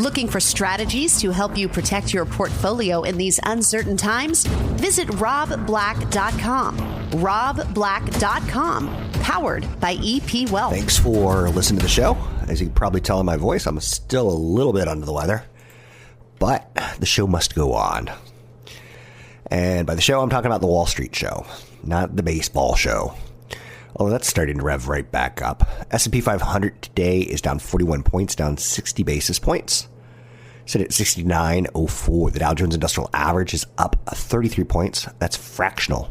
Looking for strategies to help you protect your portfolio in these uncertain times? Visit robblack.com. robblack.com, powered by EP Wealth. Thanks for listening to the show. As you can probably tell in my voice, I'm still a little bit under the weather, but the show must go on. And by the show, I'm talking about the Wall Street show, not the baseball show. Oh, that's starting to rev right back up. S&P 500 today is down 41 points, down 60 basis points. Sit at 69.04. The Dow Jones Industrial Average is up 33 points. That's fractional.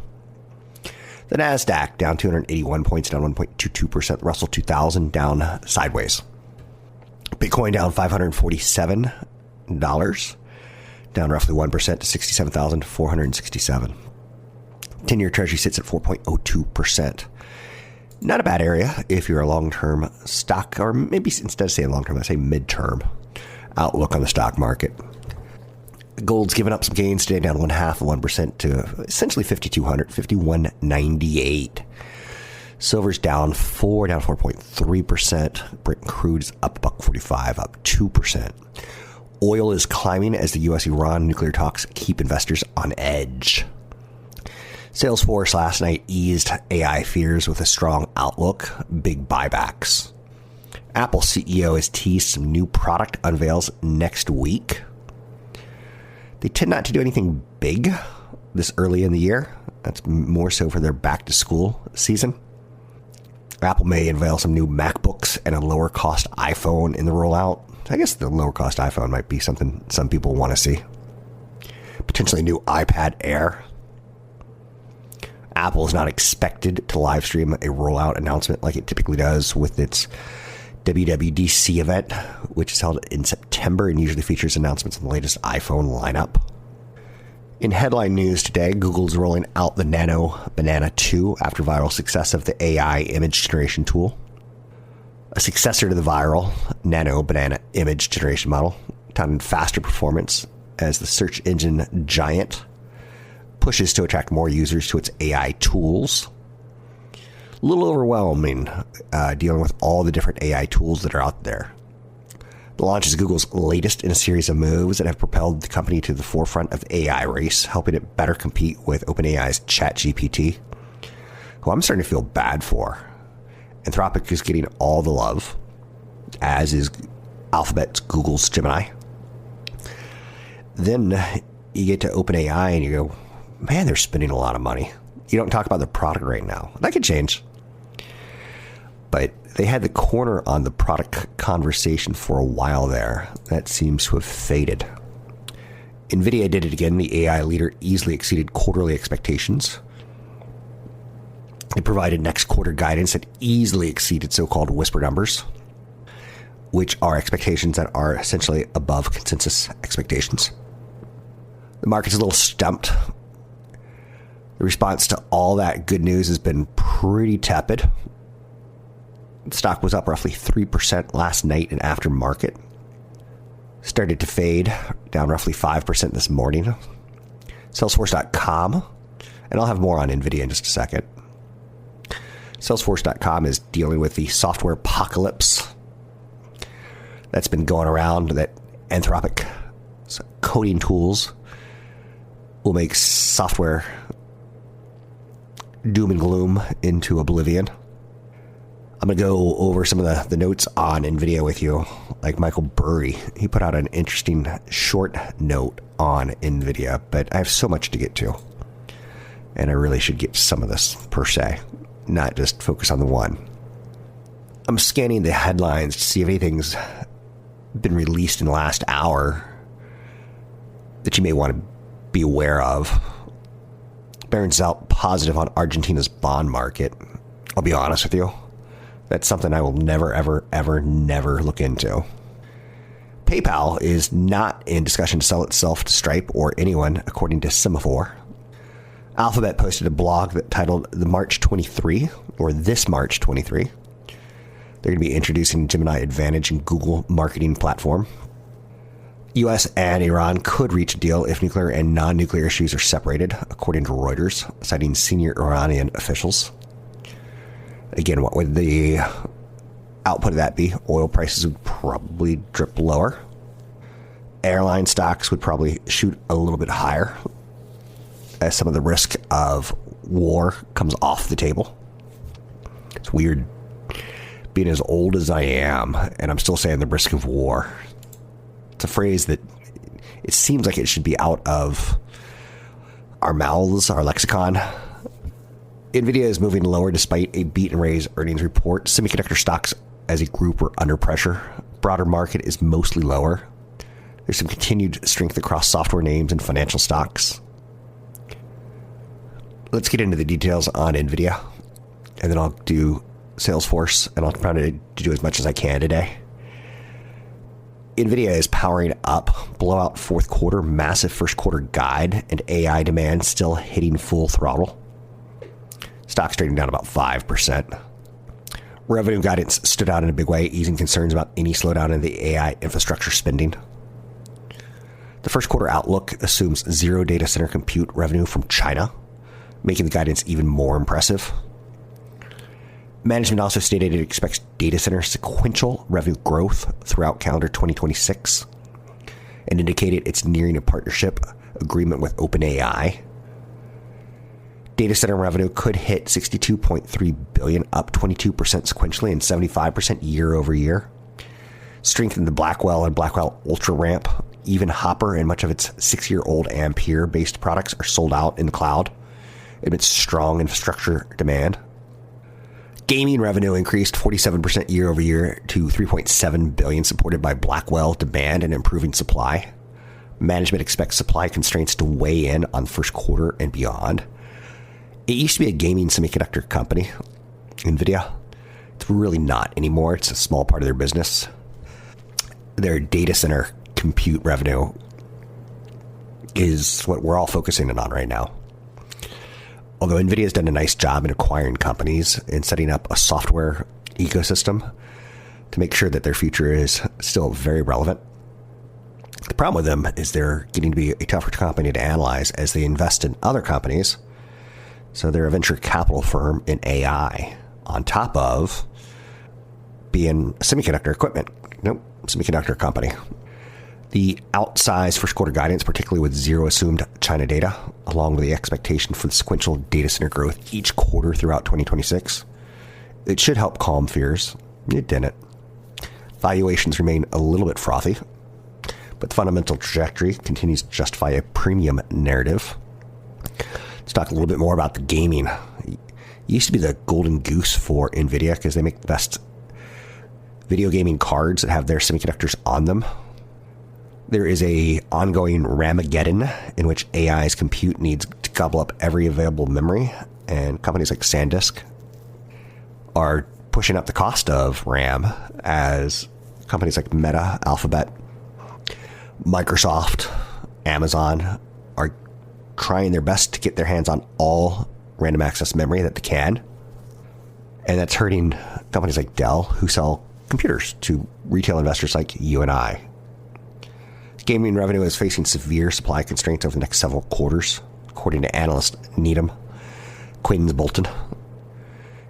The NASDAQ down 281 points, down 1.22%. Russell 2000 down sideways. Bitcoin down $547, down roughly 1% to 67,467. 10-year Treasury sits at 4.02%. Not a bad area if you're a long-term stock, or maybe instead of saying long-term, I say mid-term outlook on the stock market. Gold's given up some gains today, down 0.5% to essentially 5,200, 51.98. Silver's down 4.3%. Brent crude is up $1.45, up 2%. Oil is climbing as the U.S.-Iran nuclear talks keep investors on edge. Salesforce last night eased AI fears with a strong outlook, big buybacks. Apple CEO has teased some new product unveils next week. They tend not to do anything big this early in the year. That's more so for their back-to-school season. Apple may unveil some new MacBooks and a lower-cost iPhone in the rollout. I guess the lower-cost iPhone might be something some people want to see. Potentially a new iPad Air. Apple is not expected to live stream a rollout announcement like it typically does with its WWDC event, which is held in September and usually features announcements on the latest iPhone lineup. In headline news today, Google's rolling out the Nano Banana 2 after viral success of the AI image generation tool. A successor to the viral Nano Banana image generation model, touted faster performance as the search engine giant pushes to attract more users to its AI tools. A little overwhelming dealing with all the different AI tools that are out there. The launch is Google's latest in a series of moves that have propelled the company to the forefront of the AI race, helping it better compete with OpenAI's ChatGPT, who I'm starting to feel bad for. Anthropic is getting all the love, as is Alphabet's Google's Gemini. Then you get to OpenAI and you go, man, they're spending a lot of money. You don't talk about the product right now. That could change. But they had the corner on the product conversation for a while there. That seems to have faded. Nvidia did it again. The AI leader easily exceeded quarterly expectations. It provided next quarter guidance that easily exceeded so-called whisper numbers, which are expectations that are essentially above consensus expectations. The market's a little stumped. The response to all that good news has been pretty tepid. The stock was up roughly 3% last night and after market. Started to fade, down roughly 5% this morning. Salesforce.com, and I'll have more on Nvidia in just a second. Salesforce.com is dealing with the software apocalypse that's been going around, that Anthropic coding tools will make software doom and gloom into oblivion. I'm going to go over some of the notes on Nvidia with you. Like Michael Burry, he put out an interesting short note on Nvidia, but I have so much to get to. And I really should get to some of this per se, not just focus on the one. I'm scanning the headlines to see if anything's been released in the last hour that you may want to be aware of. Barron's out positive on Argentina's bond market. I'll be honest with you. That's something I will never, ever, ever, never look into. PayPal is not in discussion to sell itself to Stripe or anyone, according to Semaphore. Alphabet posted a blog that titled The March 23, or This March 23. They're going to be introducing Gemini Advantage and Google marketing platform. U.S. and Iran could reach a deal if nuclear and non-nuclear issues are separated, according to Reuters, citing senior Iranian officials. Again, what would the output of that be? Oil prices would probably drip lower. Airline stocks would probably shoot a little bit higher as some of the risk of war comes off the table. It's weird being as old as I am, and I'm still saying the risk of war. It's a phrase that it seems like it should be out of our mouths, our lexicon. Nvidia is moving lower despite a beat and raise earnings report. Semiconductor stocks as a group are under pressure. Broader market is mostly lower. There's some continued strength across software names and financial stocks. Let's get into the details on Nvidia, and then I'll do Salesforce, and I'll try to do as much as I can today. Nvidia is powering up, blowout fourth quarter, massive first quarter guide, and AI demand still hitting full throttle. Stocks trading down about 5%. Revenue guidance stood out in a big way, easing concerns about any slowdown in the AI infrastructure spending. The first quarter outlook assumes zero data center compute revenue from China, making the guidance even more impressive. Management also stated it expects data center sequential revenue growth throughout calendar 2026 and indicated it's nearing a partnership agreement with OpenAI. Data center revenue could hit $62.3 billion, up 22% sequentially and 75% year over year. Strength in the Blackwell and Blackwell Ultra ramp. Even Hopper and much of its 6-year-old Ampere-based products are sold out in the cloud amidst strong infrastructure demand. Gaming revenue increased 47% year over year to $3.7 billion, supported by Blackwell demand and improving supply. Management expects supply constraints to weigh in on first quarter and beyond. It used to be a gaming semiconductor company, Nvidia. It's really not anymore. It's a small part of their business. Their data center compute revenue is what we're all focusing in on right now. Although Nvidia has done a nice job in acquiring companies and setting up a software ecosystem to make sure that their future is still very relevant. The problem with them is they're getting to be a tougher company to analyze as they invest in other companies. So they're a venture capital firm in AI on top of being a semiconductor equipment. Nope, semiconductor company. The outsized first quarter guidance, particularly with zero assumed China data, along with the expectation for the sequential data center growth each quarter throughout 2026, it should help calm fears. It didn't. Valuations remain a little bit frothy, but the fundamental trajectory continues to justify a premium narrative. Let's talk a little bit more about the gaming. It used to be the golden goose for Nvidia because they make the best video gaming cards that have their semiconductors on them. There is a ongoing Ramageddon in which AI's compute needs to gobble up every available memory, and companies like SanDisk are pushing up the cost of RAM as companies like Meta, Alphabet, Microsoft, Amazon are trying their best to get their hands on all random access memory that they can. And that's hurting companies like Dell, who sell computers to retail investors like you and I. Gaming revenue is facing severe supply constraints over the next several quarters, according to analyst Needham, Quinn Bolton.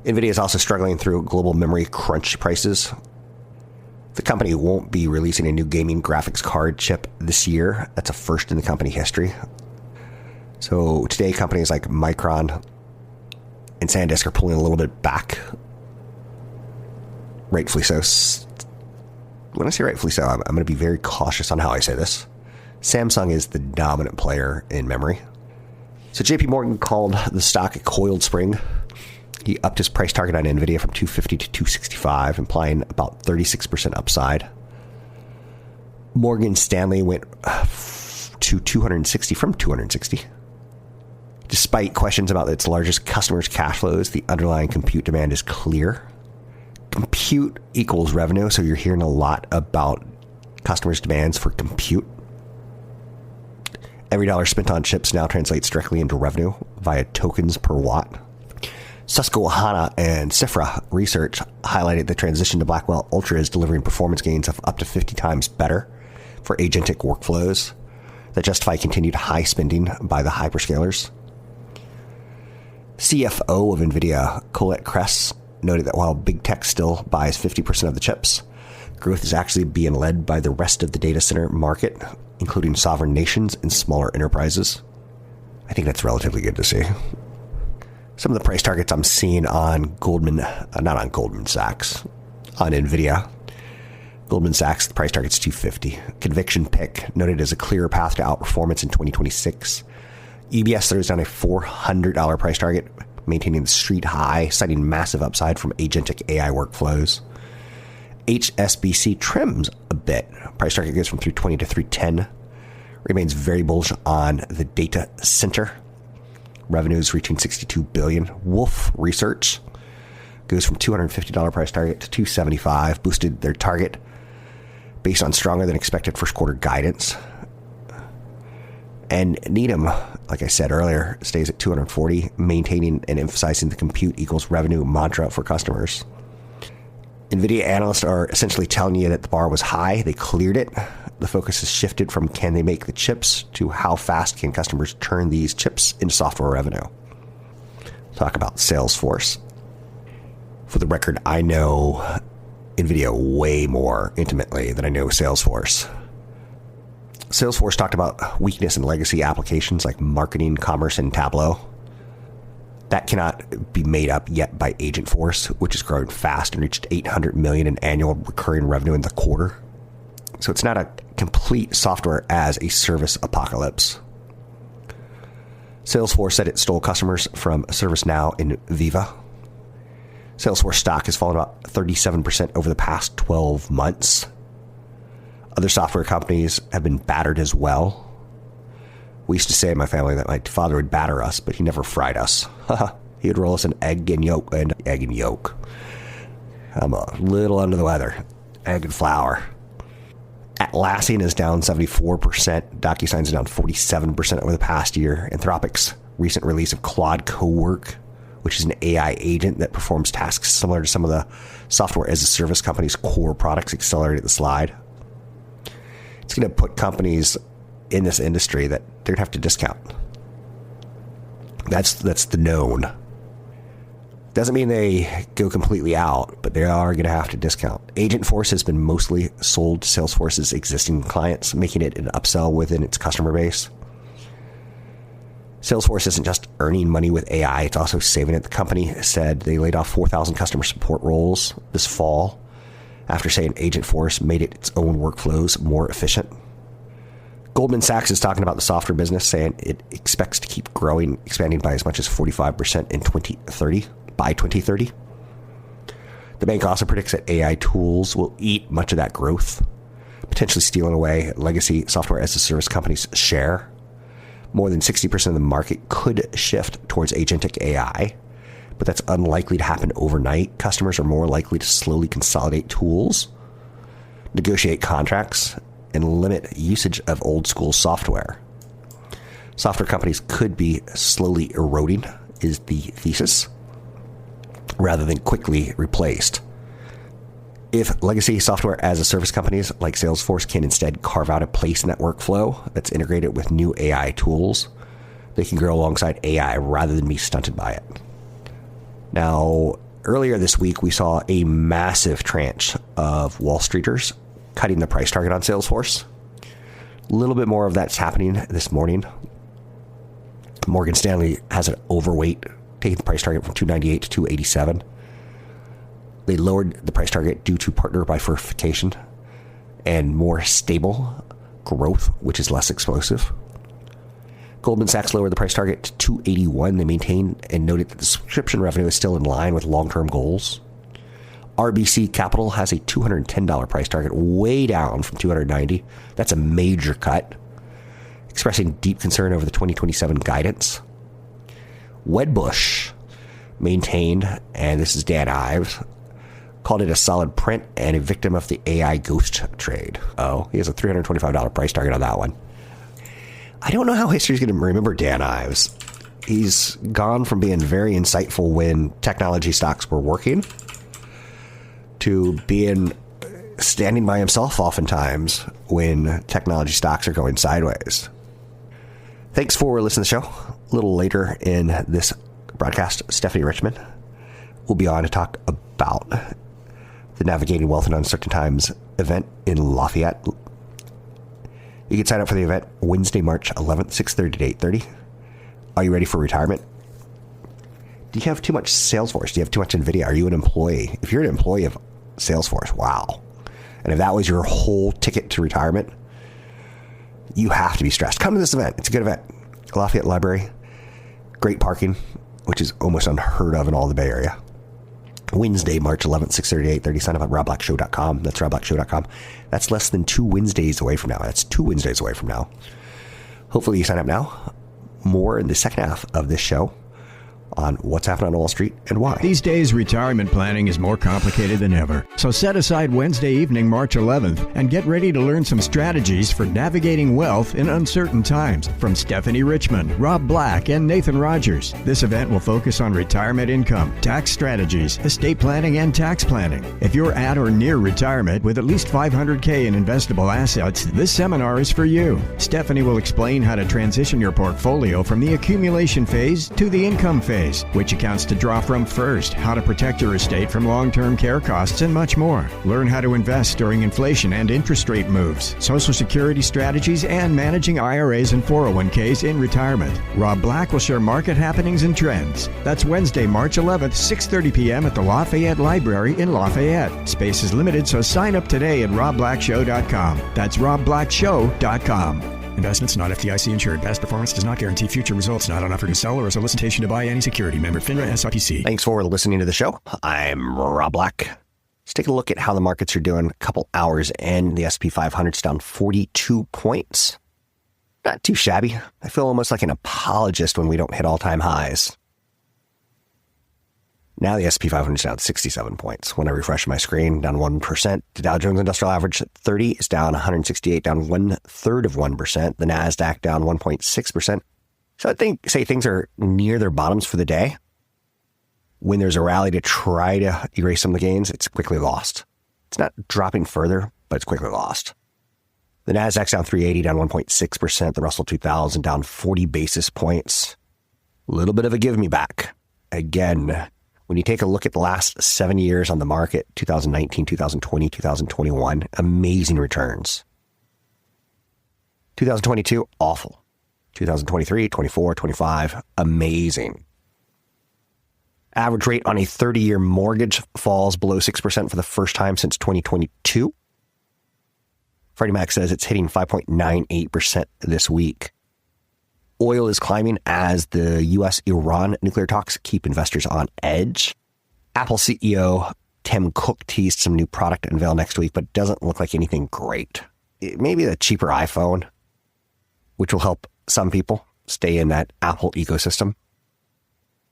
Nvidia is also struggling through global memory crunch prices. The company won't be releasing a new gaming graphics card chip this year. That's a first in the company history. So today, companies like Micron and SanDisk are pulling a little bit back. Rightfully so. When I say rightfully so, I'm going to be very cautious on how I say this. Samsung is the dominant player in memory. So JP Morgan called the stock a coiled spring. He upped his price target on Nvidia from $250 to $265, implying about 36% upside. Morgan Stanley went to $260 from $260. Despite questions about its largest customers' cash flows, the underlying compute demand is clear. Compute equals revenue, so you're hearing a lot about customers' demands for compute. Every dollar spent on chips now translates directly into revenue via tokens per watt. Susquehanna and Lam Research highlighted the transition to Blackwell Ultra is delivering performance gains of up to 50 times better for agentic workflows that justify continued high spending by the hyperscalers. CFO of Nvidia, Colette Kress, noted that while big tech still buys 50% of the chips, Growth is actually being led by the rest of the data center market, including sovereign nations and smaller enterprises. I think that's relatively good to see. Some of the price targets I'm seeing on not on Goldman Sachs, on Nvidia. Goldman Sachs, the price target's 250. Conviction pick, noted as a clearer path to outperformance in 2026. UBS throws down a $400 price target, maintaining the street high, citing massive upside from agentic AI workflows. HSBC trims a bit. Price target goes from 320 to 310. Remains very bullish on the data center. Revenues reaching $62 billion. Wolf Research goes from $250 price target to $275. Boosted their target based on stronger than expected first quarter guidance. And Needham, like I said earlier, stays at 240, maintaining and emphasizing the compute equals revenue mantra for customers. Nvidia analysts are essentially telling you that the bar was high. They cleared it. The focus has shifted from can they make the chips to how fast can customers turn these chips into software revenue. Talk about Salesforce. For the record, I know Nvidia way more intimately than I know Salesforce. Salesforce talked about weakness in legacy applications like marketing, commerce, and Tableau. That cannot be made up yet by Agentforce, which is growing fast and reached $800 million in annual recurring revenue in the quarter. So it's not a complete software as a service apocalypse. Salesforce said it stole customers from ServiceNow and Viva. Salesforce stock has fallen about 37% over the past 12 months. Other software companies have been battered as well. We used to say in my family that my father would batter us, but he never fried us. He would roll us an egg and yolk. I'm a little under the weather. Egg and flour. Atlassian is down 74%. DocuSign is down 47% over the past year. Anthropic's recent release of Claude Cowork, which is an AI agent that performs tasks similar to some of the software as a service company's core products, accelerated the slide. It's going to put companies in this industry that they're going to have to discount. That's the known. Doesn't mean they go completely out, but they are going to have to discount. Agentforce has been mostly sold to Salesforce's existing clients, making it an upsell within its customer base. Salesforce isn't just earning money with AI, it's also saving it. The company said they laid off 4,000 customer support roles this fall after saying Agentforce made it its own workflows more efficient. Goldman Sachs is talking about the software business, saying it expects to keep growing, expanding by as much as 45% in 2030, by 2030. The bank also predicts that AI tools will eat much of that growth, potentially stealing away legacy software as a service companies' share. More than 60% of the market could shift towards agentic AI, but that's unlikely to happen overnight. Customers are more likely to slowly consolidate tools, negotiate contracts, and limit usage of old school software. Software companies could be slowly eroding, is the thesis, rather than quickly replaced. If legacy software as a service companies like Salesforce can instead carve out a place in that workflow that's integrated with new AI tools, they can grow alongside AI rather than be stunted by it. Now, earlier this week, we saw a massive tranche of Wall Streeters cutting the price target on Salesforce. A little bit more of that's happening this morning. Morgan Stanley has an overweight, taking the price target from 298 to 287. They lowered the price target due to partner bifurcation and more stable growth, which is less explosive. Goldman Sachs lowered the price target to 281. They maintained and noted that the subscription revenue is still in line with long-term goals. RBC Capital has a $210 price target, way down from 290. That's a major cut, expressing deep concern over the 2027 guidance. Wedbush maintained, and this is Dan Ives, called it a solid print and a victim of the AI ghost trade. Oh, he has a $325 price target on that one. I don't know how history's going to remember Dan Ives. He's gone from being very insightful when technology stocks were working to being standing by himself oftentimes when technology stocks are going sideways. Thanks for listening to the show. A little later in this broadcast, Stephanie Richman will be on to talk about the Navigating Wealth in Uncertain Times event in Lafayette. You can sign up for the event Wednesday, March 11th, 6:30 to 8:30. Are you ready for retirement? Do you have too much Salesforce? Do you have too much Nvidia? Are you an employee? If you're an employee of Salesforce, wow. And if that was your whole ticket to retirement, you have to be stressed. Come to this event. It's a good event. Lafayette Library. Great parking, which is almost unheard of in all the Bay Area. Wednesday, March 11th, 6:30 to 8:30. Sign up at robblackshow.com. That's robblackshow.com. That's less than 2 Wednesdays away from now. That's 2 Wednesdays away from now. Hopefully you sign up now. More in the second half of this show on what's happening on Wall Street and why. These days, retirement planning is more complicated than ever. So set aside Wednesday evening, March 11th, and get ready to learn some strategies for navigating wealth in uncertain times from Stephanie Richman, Rob Black, and Nathan Rogers. This event will focus on retirement income, tax strategies, estate planning, and tax planning. If you're at or near retirement with at least $500K in investable assets, this seminar is for you. Stephanie will explain how to transition your portfolio from the accumulation phase to the income phase, which accounts to draw from first, how to protect your estate from long-term care costs, and much more. Learn how to invest during inflation and interest rate moves, Social Security strategies, and managing IRAs and 401ks in retirement. Rob Black will share market happenings and trends. That's Wednesday, March 11th, 6:30 p.m. at the Lafayette Library in Lafayette. Space is limited, so sign up today at robblackshow.com. That's robblackshow.com. Investments not FDIC insured. Past performance does not guarantee future results. Not an offer to sell or a solicitation to buy any security. Member FINRA SIPC. Thanks for listening to the show. I'm Rob Black. Let's take a look at how the markets are doing. A couple hours in, the S&P 500's down 42 points. Not too shabby. I feel almost like an apologist when we don't hit all-time highs. Now the S&P 500 is down 67 points. When I refresh my screen, down 1%. The Dow Jones Industrial Average 30 is down 168, down 1/3%. The NASDAQ down 1.6%. So I think, say things are near their bottoms for the day. When there's a rally to try to erase some of the gains, it's quickly lost. It's not dropping further, but it's quickly lost. The NASDAQ's down 380, down 1.6%. The Russell 2000 down 40 basis points. A little bit of a give me back. Again, when you take a look at the last 7 years on the market, 2019, 2020, 2021, amazing returns. 2022, awful. 2023, 24, 25, amazing. Average rate on a 30-year mortgage falls below 6% for the first time since 2022. Freddie Mac says it's hitting 5.98% this week. Oil is climbing as the U.S.-Iran nuclear talks keep investors on edge. Apple CEO Tim Cook teased some new product to unveil next week, but it doesn't look like anything great. Maybe a cheaper iPhone, which will help some people stay in that Apple ecosystem.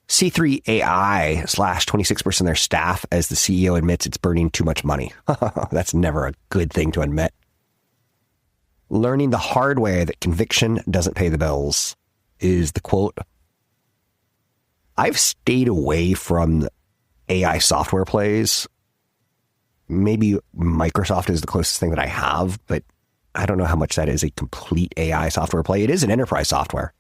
C3 AI slashed 26% of their staff as the CEO admits it's burning too much money. That's never a good thing to admit. Learning the hard way that conviction doesn't pay the bills is the quote. I've stayed away from AI software plays. Maybe Microsoft is the closest thing that I have, but I don't know how much that is a complete AI software play. It is an enterprise software.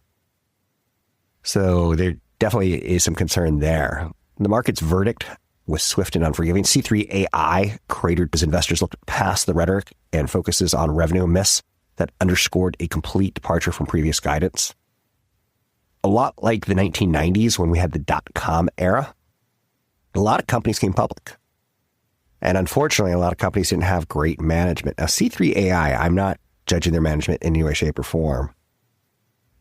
So there definitely is some concern there. The market's verdict was swift and unforgiving. C3 AI cratered as investors looked past the rhetoric and focuses on revenue miss that underscored a complete departure from previous guidance. A lot like the 1990s when we had the dot-com era, a lot of companies came public. And unfortunately, a lot of companies didn't have great management. Now, C3 AI, I'm not judging their management in any way, shape, or form.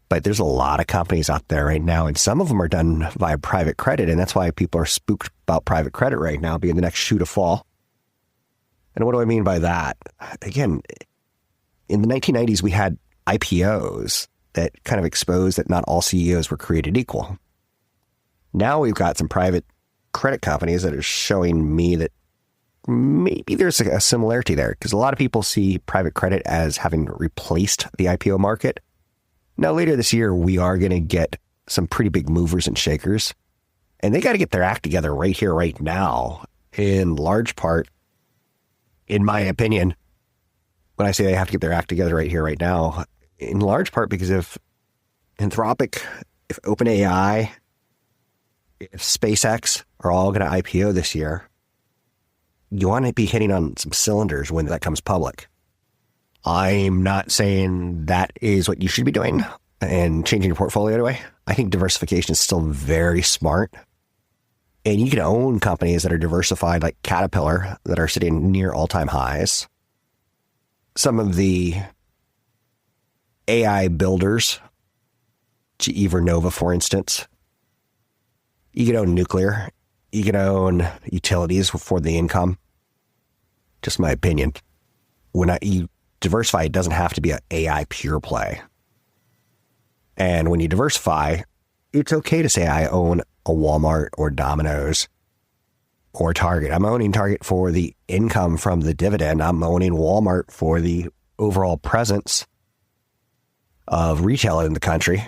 But there's a lot of companies out there right now, and some of them are done via private credit, and that's why people are spooked about private credit right now being the next shoe to fall. And what do I mean by that? Again, in the 1990s, we had IPOs that kind of exposed that not all CEOs were created equal. Now we've got some private credit companies that are showing me that maybe there's a similarity there, because a lot of people see private credit as having replaced the IPO market. Now, later this year, we are going to get some pretty big movers and shakers, and they got to get their act together right here, right now, in large part, in my opinion. When I say they have to get their act together right here, right now, in large part because if Anthropic, if OpenAI, if SpaceX are all going to IPO this year, you want to be hitting on some cylinders when that comes public. I'm not saying that is what you should be doing and changing your portfolio anyway. I think diversification is still very smart. And you can own companies that are diversified like Caterpillar that are sitting near all-time highs. Some of the AI builders, GE Vernova, for instance. You can own nuclear. You can own utilities for the income. Just my opinion. When you diversify, it doesn't have to be an AI pure play. And when you diversify, it's okay to say I own a Walmart or Domino's or Target. I'm owning Target for the income from the dividend. I'm owning Walmart for the overall presence of retail in the country.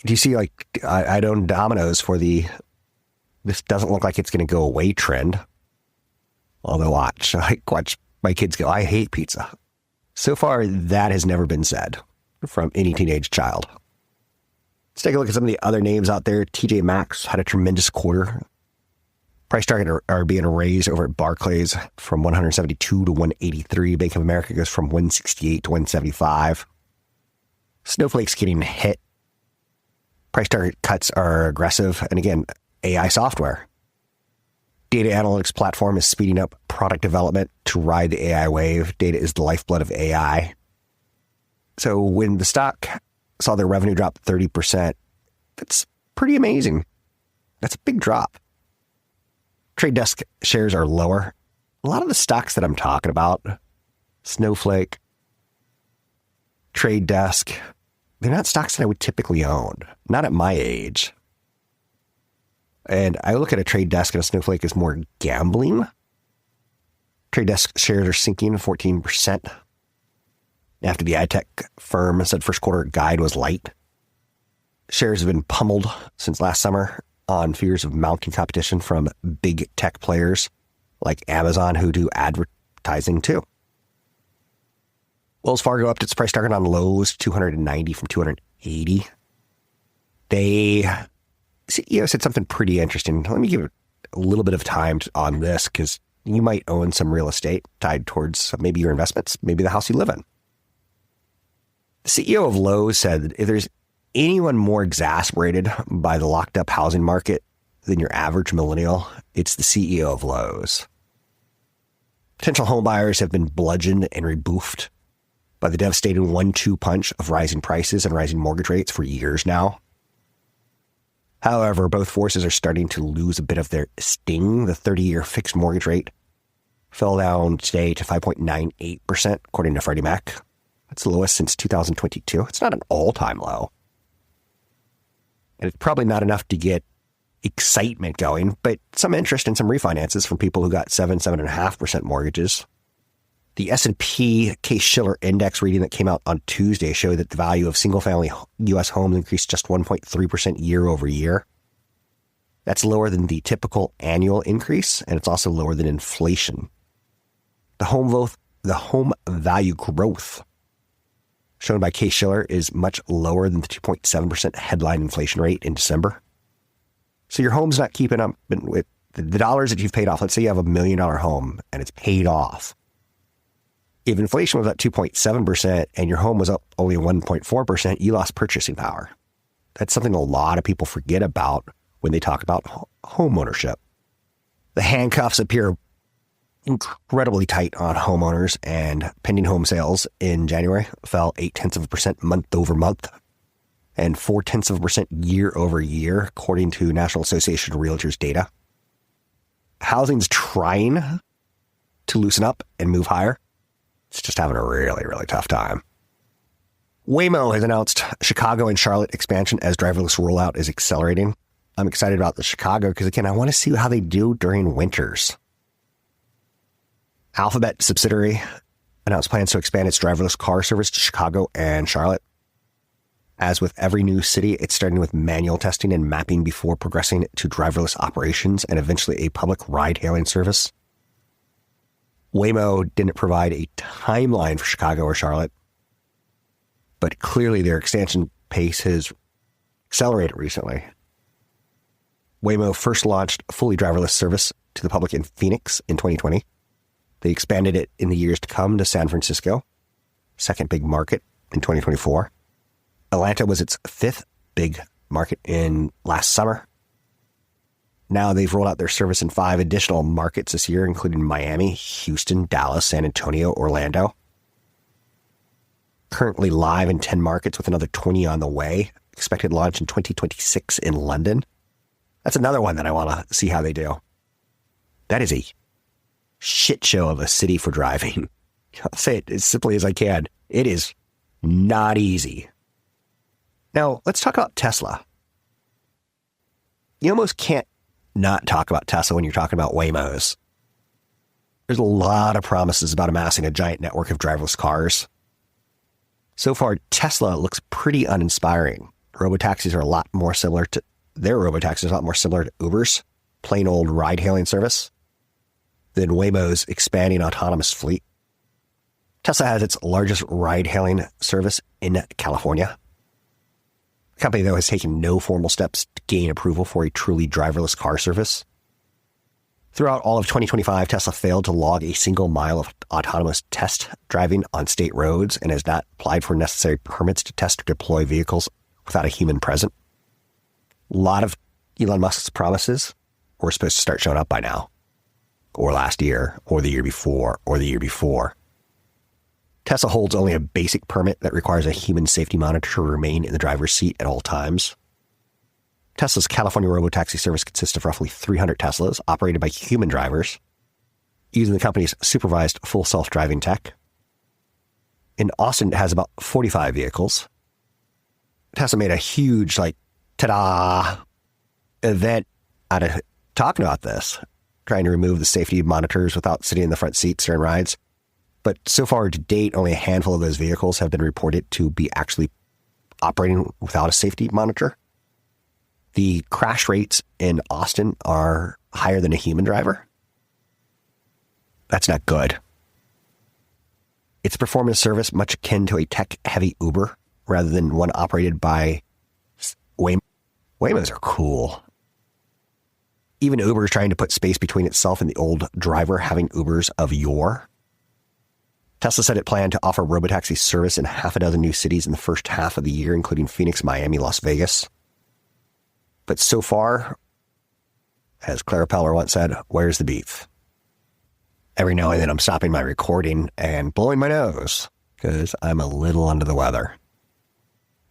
Do you see, like, I'd own Domino's for the this doesn't look like it's going to go away trend. Although watch my kids go, I hate pizza. So far, that has never been said from any teenage child. Let's take a look at some of the other names out there. TJ Maxx had a tremendous quarter. Price target are being raised over at Barclays from 172 to 183. Bank of America goes from 168 to 175. Snowflake's getting hit. Price target cuts are aggressive. And again, AI software. Data analytics platform is speeding up product development to ride the AI wave. Data is the lifeblood of AI. So when the stock saw their revenue drop 30%, that's pretty amazing. That's a big drop. Trade Desk shares are lower. A lot of the stocks that I'm talking about, Snowflake, Trade Desk, they're not stocks that I would typically own. Not at my age. And I look at a Trade Desk and a Snowflake as more gambling. Trade Desk shares are sinking 14%. After the ad tech firm said first quarter guide was light. Shares have been pummeled since last summer on fears of mounting competition from big tech players like Amazon, who do advertising too. Wells Fargo upped its price target on Lowe's 290 from 280. CEO said something pretty interesting. Let me give a little bit of time on this because you might own some real estate tied towards maybe your investments, maybe the house you live in. The CEO of Lowe's said that if there's anyone more exasperated by the locked up housing market than your average millennial, it's the CEO of Lowe's. Potential home buyers have been bludgeoned and rebuffed by the devastating 1-2 punch of rising prices and rising mortgage rates for years now. However, both forces are starting to lose a bit of their sting. The 30-year fixed mortgage rate fell down today to 5.98%, according to Freddie Mac. That's the lowest since 2022. It's not an all-time low. And it's probably not enough to get excitement going, but some interest in some refinances from people who got 7.5% mortgages. The S&P Case-Shiller Index reading that came out on Tuesday showed that the value of single-family U.S. homes increased just 1.3% year over year. That's lower than the typical annual increase, and it's also lower than inflation. The home value growth shown by Case-Shiller is much lower than the 2.7% headline inflation rate in December. So your home's not keeping up with the dollars that you've paid off. Let's say you have $1 million home and it's paid off. If inflation was at 2.7% and your home was up only 1.4%, you lost purchasing power. That's something a lot of people forget about when they talk about home ownership. The handcuffs appear incredibly tight on homeowners, and pending home sales in January fell 0.8% month over month and 0.4% year over year, according to National Association of Realtors data. Housing's trying to loosen up and move higher. It's just having a really, really tough time. Waymo has announced Chicago and Charlotte expansion as driverless rollout is accelerating. I'm excited about the Chicago because, again, I want to see how they do during winters. Alphabet subsidiary announced plans to expand its driverless car service to Chicago and Charlotte. As with every new city, it's starting with manual testing and mapping before progressing to driverless operations and eventually a public ride-hailing service. Waymo didn't provide a timeline for Chicago or Charlotte, but clearly their expansion pace has accelerated recently. Waymo first launched a fully driverless service to the public in Phoenix in 2020. They expanded it in the years to come to San Francisco, second big market in 2024. Atlanta was its fifth big market in last summer. Now they've rolled out their service in 5 additional markets this year, including Miami, Houston, Dallas, San Antonio, Orlando. Currently live in 10 markets with another 20 on the way. Expected launch in 2026 in London. That's another one that I want to see how they do. That is a shit show of a city for driving. I'll say it as simply as I can. It is not easy. Now, let's talk about Tesla. You almost can't not talk about Tesla when you're talking about Waymos. There's a lot of promises about amassing a giant network of driverless cars. So far, Tesla looks pretty uninspiring. Robotaxis are a lot more similar to Uber's plain old ride-hailing service than Waymo's expanding autonomous fleet. Tesla has its largest ride-hailing service in California. The company, though, has taken no formal steps to gain approval for a truly driverless car service. Throughout all of 2025, Tesla failed to log a single mile of autonomous test driving on state roads and has not applied for necessary permits to test or deploy vehicles without a human present. A lot of Elon Musk's promises were supposed to start showing up by now, or last year, or the year before, or the year before. Tesla holds only a basic permit that requires a human safety monitor to remain in the driver's seat at all times. Tesla's California robotaxi service consists of roughly 300 Teslas operated by human drivers using the company's supervised full self-driving tech. In Austin, it has about 45 vehicles. Tesla made a huge, ta-da event out of talking about this, trying to remove the safety monitors without sitting in the front seats during rides. But so far to date, only a handful of those vehicles have been reported to be actually operating without a safety monitor. The crash rates in Austin are higher than a human driver. That's not good. It's performing a service much akin to a tech-heavy Uber rather than one operated by Waymo. Waymos are cool. Even Uber is trying to put space between itself and the old driver having Ubers of yore. Tesla said it planned to offer robotaxi service in half a dozen new cities in the first half of the year, including Phoenix, Miami, Las Vegas. But so far, as Clara Peller once said, where's the beef? Every now and then I'm stopping my recording and blowing my nose because I'm a little under the weather.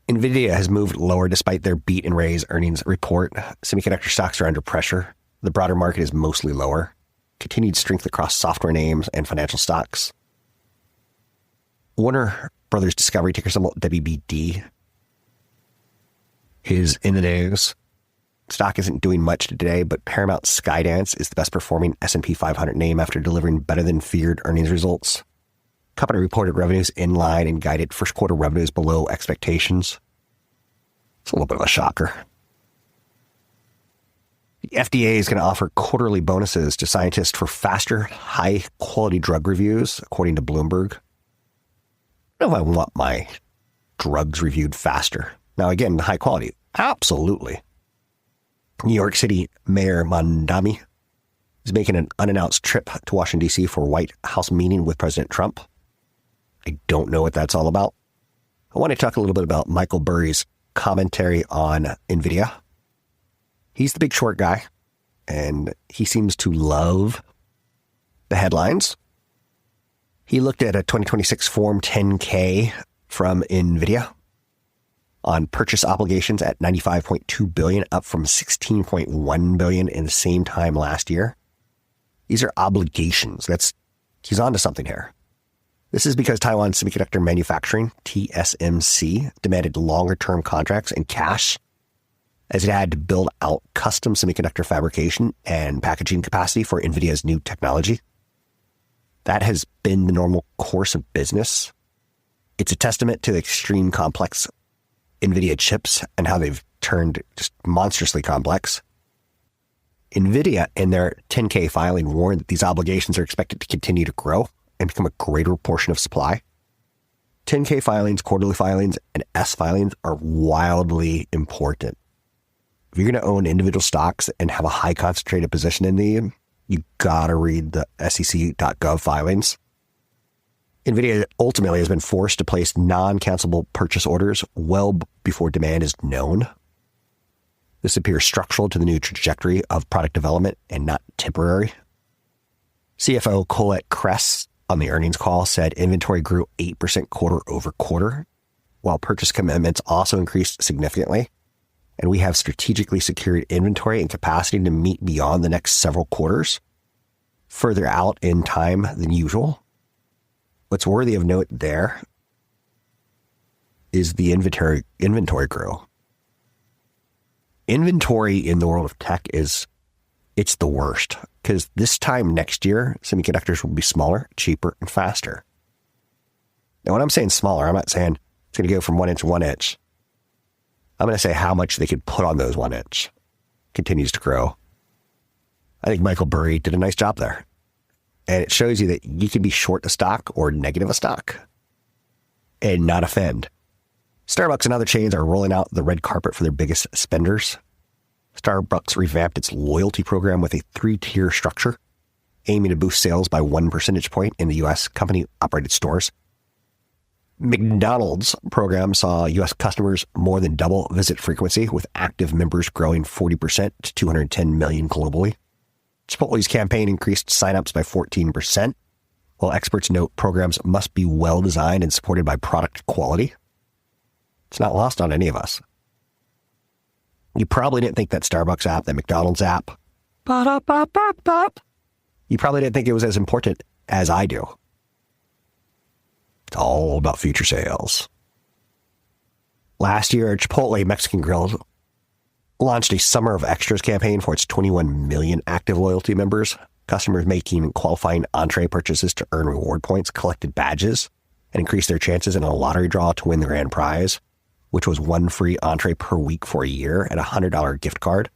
Nvidia has moved lower despite their beat and raise earnings report. Semiconductor stocks are under pressure. The broader market is mostly lower. Continued strength across software names and financial stocks. Warner Brothers Discovery, ticker symbol WBD, is in the news. Stock isn't doing much today, but Paramount Skydance is the best performing S&P 500 name after delivering better than feared earnings results. Company reported revenues in line and guided first quarter revenues below expectations. It's a little bit of a shocker. The FDA is going to offer quarterly bonuses to scientists for faster, high-quality drug reviews, according to Bloomberg. I don't know if I want my drugs reviewed faster. Now, again, high quality, absolutely. New York City Mayor Mondami is making an unannounced trip to Washington, D.C. for a White House meeting with President Trump. I don't know what that's all about. I want to talk a little bit about Michael Burry's commentary on Nvidia. He's the big short guy, and he seems to love the headlines. He looked at a 2026 Form 10-K from Nvidia on purchase obligations at $95.2 billion, up from $16.1 billion in the same time last year. These are obligations. He's onto something here. This is because Taiwan Semiconductor Manufacturing, TSMC, demanded longer-term contracts and cash as it had to build out custom semiconductor fabrication and packaging capacity for Nvidia's new technology. That has been the normal course of business. It's a testament to the extreme complex Nvidia chips and how they've turned just monstrously complex. Nvidia, in their 10-K filing, warned that these obligations are expected to continue to grow and become a greater portion of supply. 10-K filings, quarterly filings, and S filings are wildly important. If you're going to own individual stocks and have a high concentrated position in them, You gotta read the SEC.gov filings. Nvidia ultimately has been forced to place non-cancelable purchase orders well before demand is known. This appears structural to the new trajectory of product development and not temporary. CFO Colette Kress on the earnings call said inventory grew 8% quarter over quarter, while purchase commitments also increased significantly. And we have strategically secured inventory and capacity to meet beyond the next several quarters, further out in time than usual. What's worthy of note there is the inventory grew. Inventory in the world of tech it's the worst, because this time next year, semiconductors will be smaller, cheaper, and faster. Now, when I'm saying smaller, I'm not saying it's going to go from 1 inch to 1 inch. I'm going to say how much they could put on those 1 inch continues to grow. I think Michael Burry did a nice job there. And it shows you that you can be short a stock or negative a stock and not offend. Starbucks and other chains are rolling out the red carpet for their biggest spenders. Starbucks revamped its loyalty program with a 3-tier structure, aiming to boost sales by 1 percentage point in the U.S. company-operated stores. McDonald's program saw U.S. customers more than double visit frequency, with active members growing 40% to 210 million globally. Chipotle's campaign increased signups by 14%, while experts note programs must be well-designed and supported by product quality. It's not lost on any of us. You probably didn't think that Starbucks app, that McDonald's app, you probably didn't think it was as important as I do. It's all about future sales. Last year, Chipotle Mexican Grill launched a Summer of Extras campaign for its 21 million active loyalty members. Customers making qualifying entree purchases to earn reward points collected badges and increased their chances in a lottery draw to win the grand prize, which was 1 free entree per week for a year and a $100 gift card.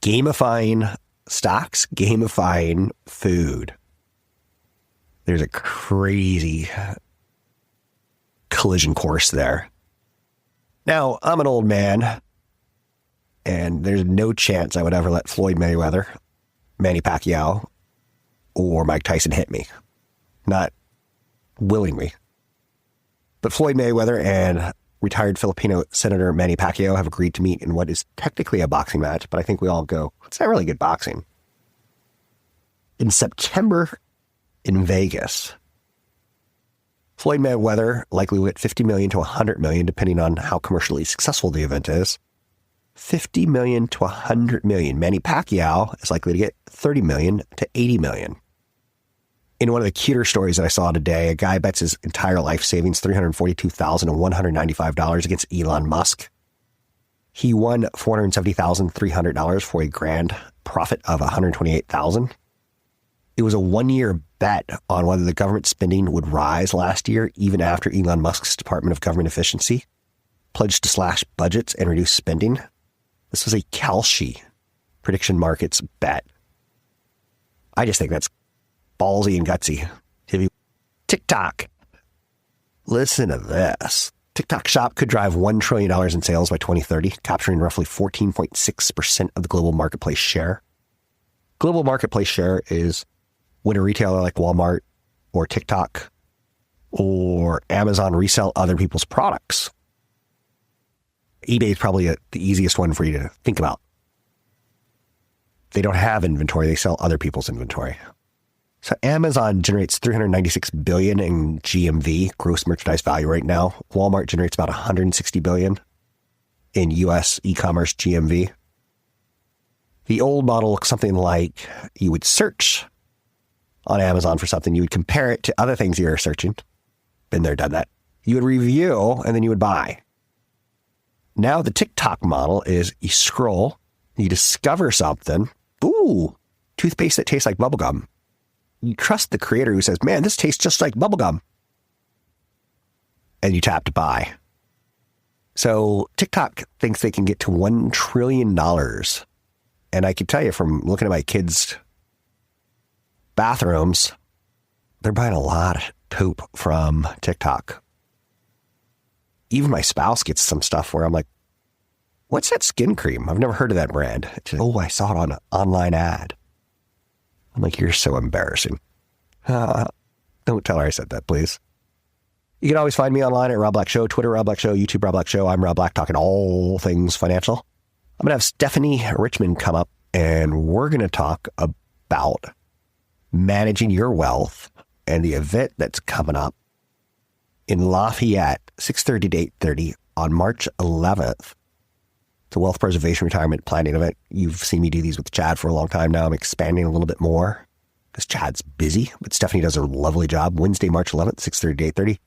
Gamifying stocks, gamifying food. There's a crazy collision course there. Now, I'm an old man, and there's no chance I would ever let Floyd Mayweather, Manny Pacquiao, or Mike Tyson hit me. Not willingly. But Floyd Mayweather and retired Filipino Senator Manny Pacquiao have agreed to meet in what is technically a boxing match, but I think we all go, it's not really good boxing. In September in Vegas, Floyd Mayweather likely will get $50 million to $100 million, depending on how commercially successful the event is. $50 million to $100 million. Manny Pacquiao is likely to get $30 million to $80 million. In one of the cuter stories that I saw today, a guy bets his entire life savings, $342,195 against Elon Musk. He won $470,300 for a grand profit of $128,000. It was a 1-year bet on whether the government spending would rise last year, even after Elon Musk's Department of Government Efficiency pledged to slash budgets and reduce spending. This was a Kalshi prediction markets bet. I just think that's ballsy and gutsy. TikTok. Listen to this. TikTok Shop could drive $1 trillion in sales by 2030, capturing roughly 14.6% of the global marketplace share. Global marketplace share is when a retailer like Walmart or TikTok or Amazon resell other people's products. eBay is probably the easiest one for you to think about. They don't have inventory. They sell other people's inventory. So Amazon generates $396 billion in GMV, gross merchandise value right now. Walmart generates about $160 billion in U.S. e-commerce GMV. The old model looks something like you would search on Amazon for something. You would compare it to other things you're searching. Been there, done that. You would review, and then you would buy. Now the TikTok model is you scroll, you discover something. Ooh, toothpaste that tastes like bubblegum. You trust the creator who says, man, this tastes just like bubblegum. And you tap to buy. So TikTok thinks they can get to $1 trillion. And I can tell you from looking at my kids' bathrooms, they're buying a lot of poop from TikTok. Even my spouse gets some stuff where I'm like, what's that skin cream? I've never heard of that brand. Oh, I saw it on an online ad. I'm like, you're so embarrassing. Don't tell her I said that, please. You can always find me online at Rob Black Show, Twitter Rob Black Show, YouTube Rob Black Show. I'm Rob Black, talking all things financial. I'm going to have Stephanie Richman come up, and we're going to talk about managing your wealth and the event that's coming up in Lafayette, 6:30 to 8:30 on March 11th. It's a wealth preservation retirement planning event. You've seen me do these with Chad for a long time now. I'm expanding a little bit more because Chad's busy, but Stephanie does a lovely job. Wednesday, March 11th, 6:30 to 8:30.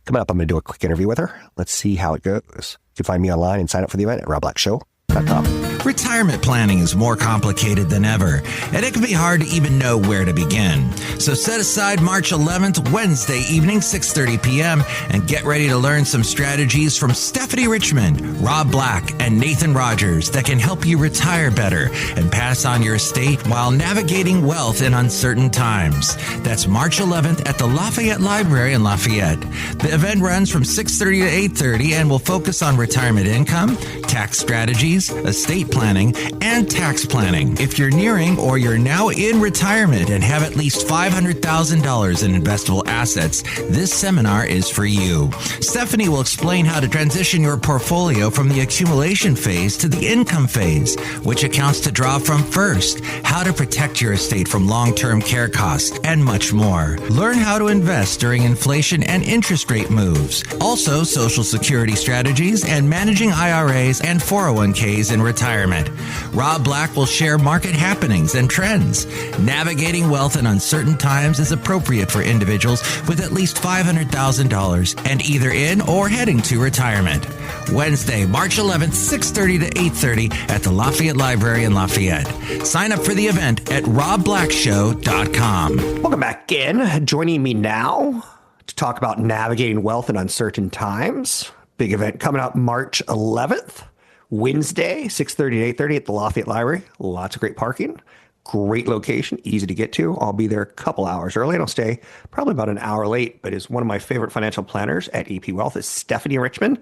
Coming up, I'm going to do a quick interview with her. Let's see how it goes. You can find me online and sign up for the event at robblackshow.com. Retirement planning is more complicated than ever, and it can be hard to even know where to begin. So set aside March 11th, Wednesday evening, 6:30 p.m., and get ready to learn some strategies from Stephanie Richman, Rob Black, and Nathan Rogers that can help you retire better and pass on your estate while navigating wealth in uncertain times. That's March 11th at the Lafayette Library in Lafayette. The event runs from 6:30 to 8:30 and will focus on retirement income, tax strategies, estate planning, and tax planning. If you're nearing or you're now in retirement and have at least $500,000 in investable assets, this seminar is for you. Stephanie will explain how to transition your portfolio from the accumulation phase to the income phase, which accounts to draw from first, how to protect your estate from long-term care costs, and much more. Learn how to invest during inflation and interest rate moves. Also, Social Security strategies and managing IRAs and 401ks in retirement. Rob Black will share market happenings and trends. Navigating wealth in uncertain times is appropriate for individuals with at least $500,000 and either in or heading to retirement. Wednesday, March 11th, 6:30 to 8:30 at the Lafayette Library in Lafayette. Sign up for the event at robblackshow.com. Welcome back in. Joining me now to talk about navigating wealth in uncertain times. Big event coming up March 11th. Wednesday, 6:30 to 8:30 at the Lafayette Library. Lots of great parking. Great location, easy to get to. I'll be there a couple hours early, and I'll stay probably about an hour late, but is one of my favorite financial planners at EP Wealth is Stephanie Richman.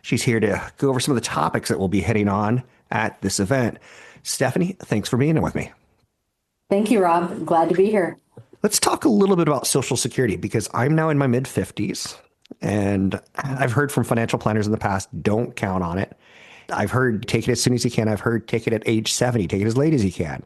She's here to go over some of the topics that we'll be hitting on at this event. Stephanie, thanks for being with me. Thank you, Rob. Glad to be here. Let's talk a little bit about Social Security, because I'm now in my mid-50s, and I've heard from financial planners in the past, don't count on it. I've heard take it as soon as you can. I've heard take it at age 70, take it as late as you can.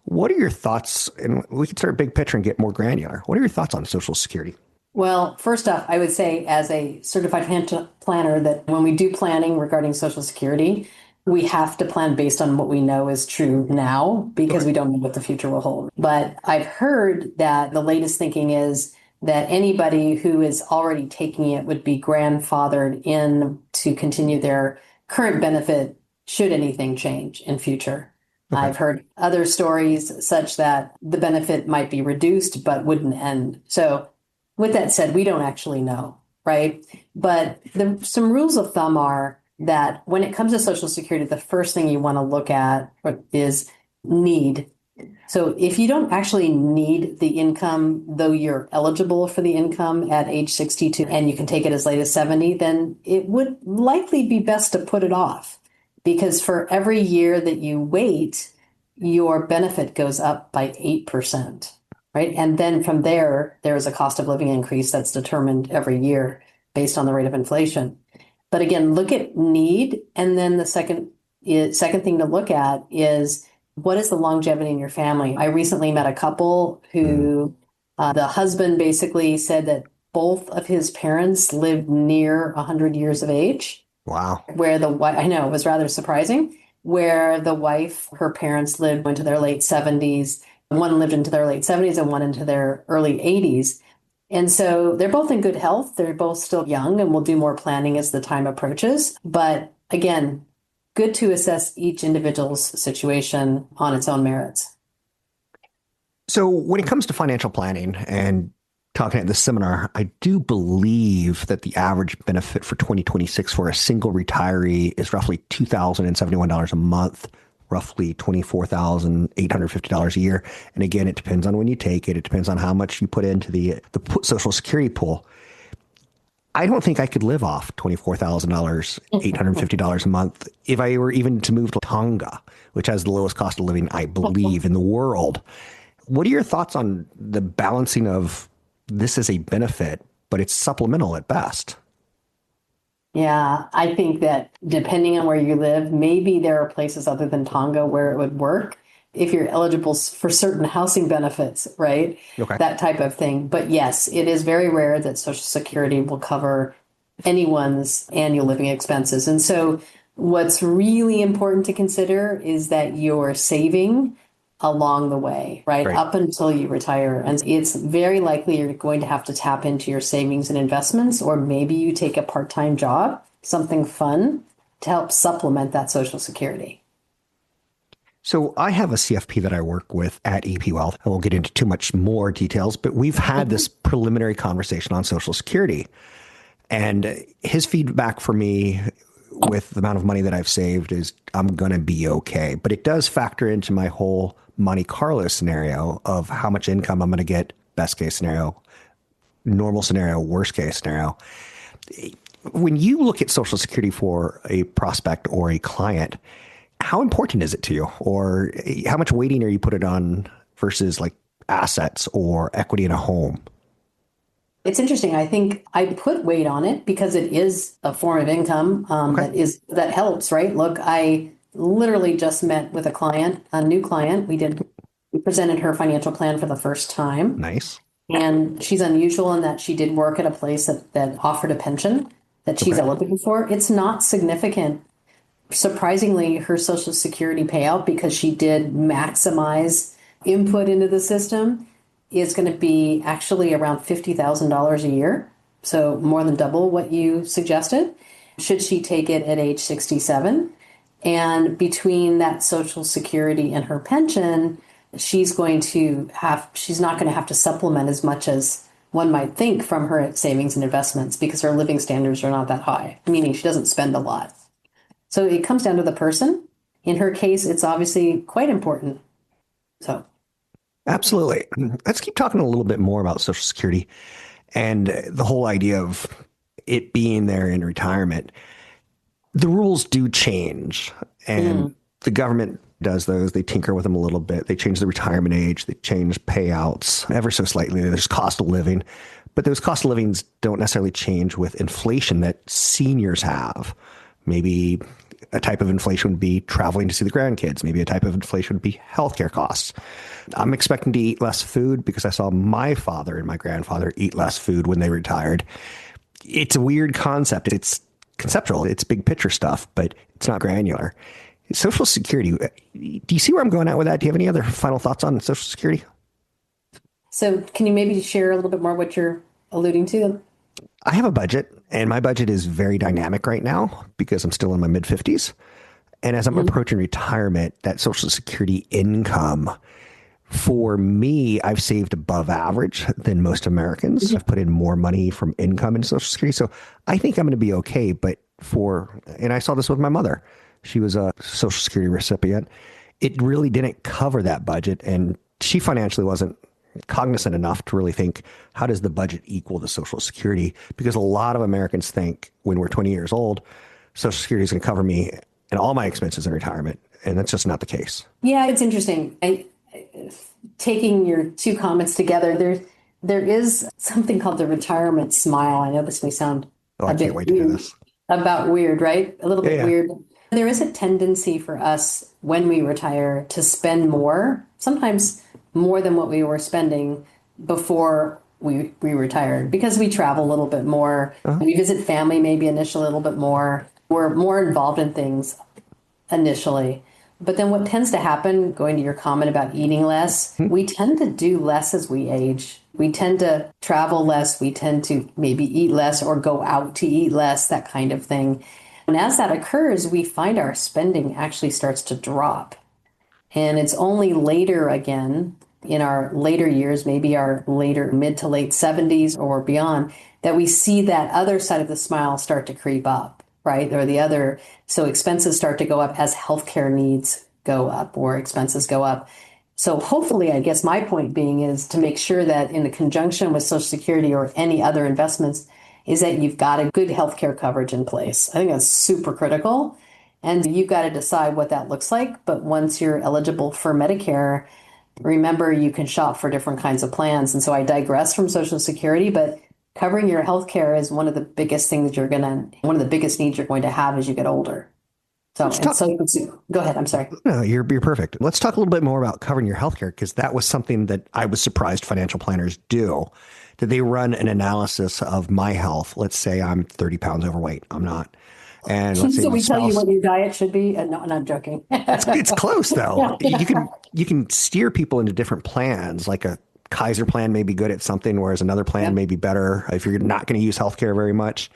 What are your thoughts? And we can start big picture and get more granular. What are your thoughts on Social Security? Well, first off, I would say as a certified financial planner that when we do planning regarding Social Security, we have to plan based on what we know is true now because we don't know what the future will hold. But I've heard that the latest thinking is that anybody who is already taking it would be grandfathered in to continue their current benefit should anything change in future. Okay. I've heard other stories such that the benefit might be reduced but wouldn't end. So with that said, we don't actually know, right? But some rules of thumb are that when it comes to Social Security, the first thing you want to look at is need. So if you don't actually need the income, though you're eligible for the income at age 62 and you can take it as late as 70, then it would likely be best to put it off because for every year that you wait, your benefit goes up by 8%, right? And then from there is a cost of living increase that's determined every year based on the rate of inflation. But again, look at need. And then the second thing to look at is what is the longevity in your family? I recently met a couple who the husband basically said that both of his parents lived near 100 years of age. Wow. Where the wife, I know, it was rather surprising, where the wife, her parents lived into their late 70s. One lived into their late 70s and one into their early 80s. And so they're both in good health. They're both still young and we'll do more planning as the time approaches. But again, good to assess each individual's situation on its own merits. So when it comes to financial planning and talking at this seminar, I do believe that the average benefit for 2026 for a single retiree is roughly $2,071 a month, roughly $24,850 a year. And again, it depends on when you take it. It depends on how much you put into the Social Security pool. I don't think I could live off $24,000, $850 a month if I were even to move to Tonga, which has the lowest cost of living, I believe, in the world. What are your thoughts on the balancing of this as a benefit, but it's supplemental at best? Yeah, I think that depending on where you live, maybe there are places other than Tonga where it would work if you're eligible for certain housing benefits, right? Okay. That type of thing. But yes, it is very rare that Social Security will cover anyone's annual living expenses. And so what's really important to consider is that you're saving along the way, right? Up until you retire. And it's very likely you're going to have to tap into your savings and investments, or maybe you take a part-time job, something fun to help supplement that Social Security. So I have a CFP that I work with at EP Wealth. I won't get into too much more details, but we've had this preliminary conversation on Social Security. And his feedback for me with the amount of money that I've saved is I'm going to be okay. But it does factor into my whole Monte Carlo scenario of how much income I'm going to get, best case scenario, normal scenario, worst case scenario. When you look at Social Security for a prospect or a client, how important is it to you? Or how much weighting are you putting on versus like assets or equity in a home? It's interesting. I think I put weight on it because it is a form of income that helps, right? Look, I literally just met with a client, a new client. We presented her financial plan for the first time. Nice. And she's unusual in that she did work at a place that offered a pension that she's eligible for. It's not significant. Surprisingly, her Social Security payout, because she did maximize input into the system, is going to be actually around $50,000 a year. So more than double what you suggested, should she take it at age 67. And between that Social Security and her pension, she's not going to have to supplement as much as one might think from her savings and investments, because her living standards are not that high, meaning she doesn't spend a lot. So it comes down to the person. In her case, it's obviously quite important. So. Absolutely. Let's keep talking a little bit more about Social Security and the whole idea of it being there in retirement. The rules do change, and the government does those. They tinker with them a little bit. They change the retirement age. They change payouts ever so slightly. There's cost of living, but those cost of livings don't necessarily change with inflation that seniors have. Maybe a type of inflation would be traveling to see the grandkids. Maybe a type of inflation would be healthcare costs. I'm expecting to eat less food because I saw my father and my grandfather eat less food when they retired. It's a weird concept. It's conceptual. It's big picture stuff, but it's not granular. Social Security, do you see where I'm going at with that? Do you have any other final thoughts on Social Security? So can you maybe share a little bit more what you're alluding to? I have a budget, and my budget is very dynamic right now because I'm still in my mid-50s. And as I'm approaching retirement, that Social Security income, for me, I've saved above average than most Americans. I've put in more money from income into Social Security. So I think I'm going to be okay. But and I saw this with my mother. She was a Social Security recipient. It really didn't cover that budget. And she financially wasn't cognizant enough to really think, how does the budget equal the Social Security? Because a lot of Americans think when we're 20 years old, Social Security is going to cover me and all my expenses in retirement. And that's just not the case. Yeah, it's interesting. Taking your two comments together, there is something called the retirement smile. I know this may sound I can't wait to hear this. About weird, right? A little bit weird. There is a tendency for us when we retire to spend more, sometimes more than what we were spending before we retired, because we travel a little bit more. We visit family maybe initially a little bit more. We're more involved in things initially. But then what tends to happen, going to your comment about eating less, we tend to do less as we age. We tend to travel less. We tend to maybe eat less or go out to eat less, that kind of thing. And as that occurs, we find our spending actually starts to drop. And it's only later again, in our later years, maybe our later mid to late 70s or beyond, that we see that other side of the smile start to creep up, right? So expenses start to go up as healthcare needs go up or expenses go up. So hopefully, I guess my point being is to make sure that in the conjunction with Social Security or any other investments, is that you've got a good healthcare coverage in place. I think that's super critical. And you've got to decide what that looks like. But once you're eligible for Medicare, remember you can shop for different kinds of plans. And so I digress from Social Security, but covering your health care is one of the biggest things one of the biggest needs you're going to have as you get older. So go ahead. I'm sorry. No, you're perfect. Let's talk a little bit more about covering your healthcare, because that was something that I was surprised financial planners do. Did they run an analysis of my health? Let's say I'm 30 pounds overweight. I'm not. And let's say so we tell you what your diet should be. No, I'm joking. It's close though. Yeah. You can steer people into different plans. Like a Kaiser plan may be good at something, whereas another plan may be better if you're not going to use healthcare very much.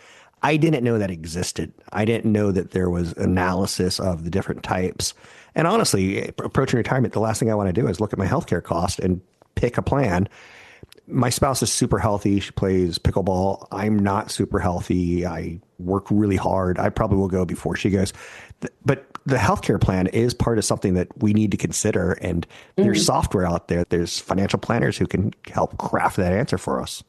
I didn't know that existed. I didn't know that there was analysis of the different types. And honestly, approaching retirement, the last thing I want to do is look at my healthcare cost and pick a plan. My spouse is super healthy. She plays pickleball. I'm not super healthy. I work really hard. I probably will go before she goes. But the healthcare plan is part of something that we need to consider. And there's software out there. There's financial planners who can help craft that answer for us.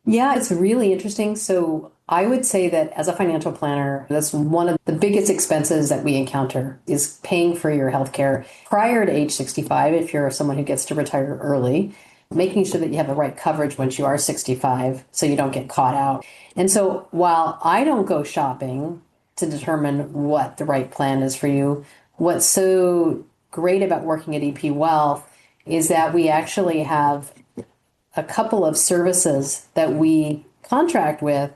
Yeah, it's really interesting. So I would say that as a financial planner, that's one of the biggest expenses that we encounter is paying for your healthcare prior to age 65, if you're someone who gets to retire early, making sure that you have the right coverage once you are 65 so you don't get caught out. And so while I don't go shopping to determine what the right plan is for you, what's so great about working at EP Wealth is that we actually have a couple of services that we contract with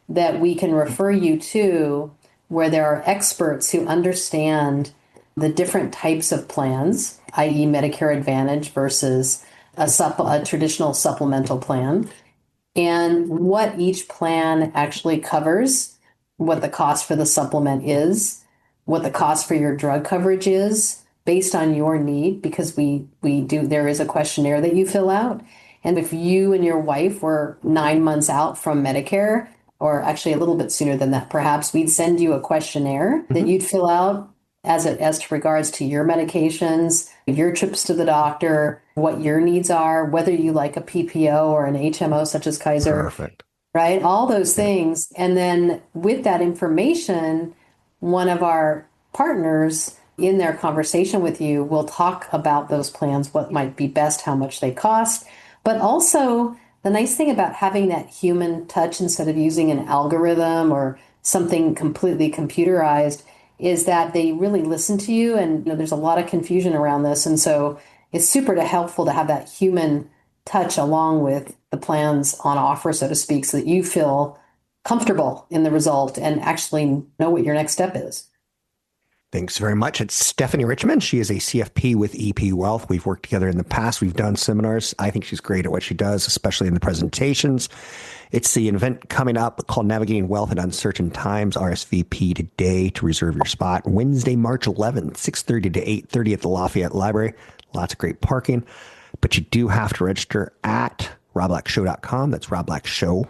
that we can refer you to, where there are experts who understand the different types of plans, i.e. Medicare Advantage versus a traditional supplemental plan, and what each plan actually covers, what the cost for the supplement is, what the cost for your drug coverage is based on your need, because there is a questionnaire that you fill out. And if you and your wife were 9 months out from Medicare, or actually a little bit sooner than that, perhaps, we'd send you a questionnaire that you'd fill out as to regards to your medications, your trips to the doctor, what your needs are, whether you like a PPO or an HMO such as Kaiser. Perfect. Right? All those things. And then with that information, one of our partners in their conversation with you will talk about those plans, what might be best, how much they cost. But also, the nice thing about having that human touch instead of using an algorithm or something completely computerized is that they really listen to you. And there's a lot of confusion around this. And so it's super helpful to have that human touch along with the plans on offer, so to speak, so that you feel comfortable in the result and actually know what your next step is. Thanks very much. It's Stephanie Richman. She is a CFP with EP Wealth. We've worked together in the past. We've done seminars. I think she's great at what she does, especially in the presentations. It's the event coming up called Navigating Wealth in Uncertain Times. RSVP today to reserve your spot. Wednesday, March 11th, 6:30 to 8:30 at the Lafayette Library. Lots of great parking. But you do have to register at robblackshow.com. That's robblackshow.com.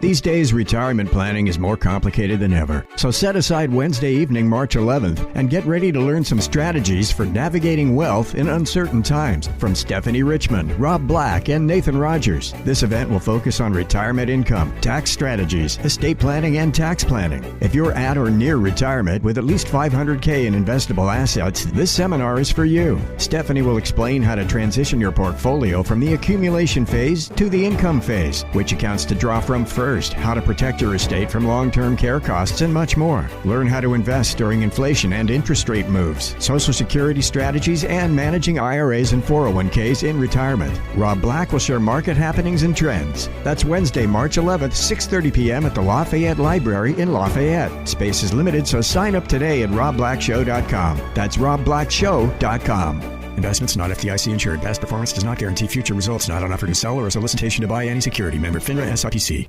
These days, retirement planning is more complicated than ever. So set aside Wednesday evening, March 11th, and get ready to learn some strategies for navigating wealth in uncertain times from Stephanie Richman, Rob Black, and Nathan Rogers. This event will focus on retirement income, tax strategies, estate planning, and tax planning. If you're at or near retirement with at least $500K in investable assets, this seminar is for you. Stephanie will explain how to transition your portfolio from the accumulation phase to the income phase, which accounts to draw from first, how to protect your estate from long-term care costs, and much more. Learn how to invest during inflation and interest rate moves, Social Security strategies, and managing IRAs and 401ks in retirement. Rob Black will share market happenings and trends. That's Wednesday, March 11th, 6:30 p.m. at the Lafayette Library in Lafayette. Space is limited, so sign up today at robblackshow.com. That's robblackshow.com. Investments not FDIC insured. Past performance does not guarantee future results. Not an offer to sell or a solicitation to buy any security. Member FINRA SIPC.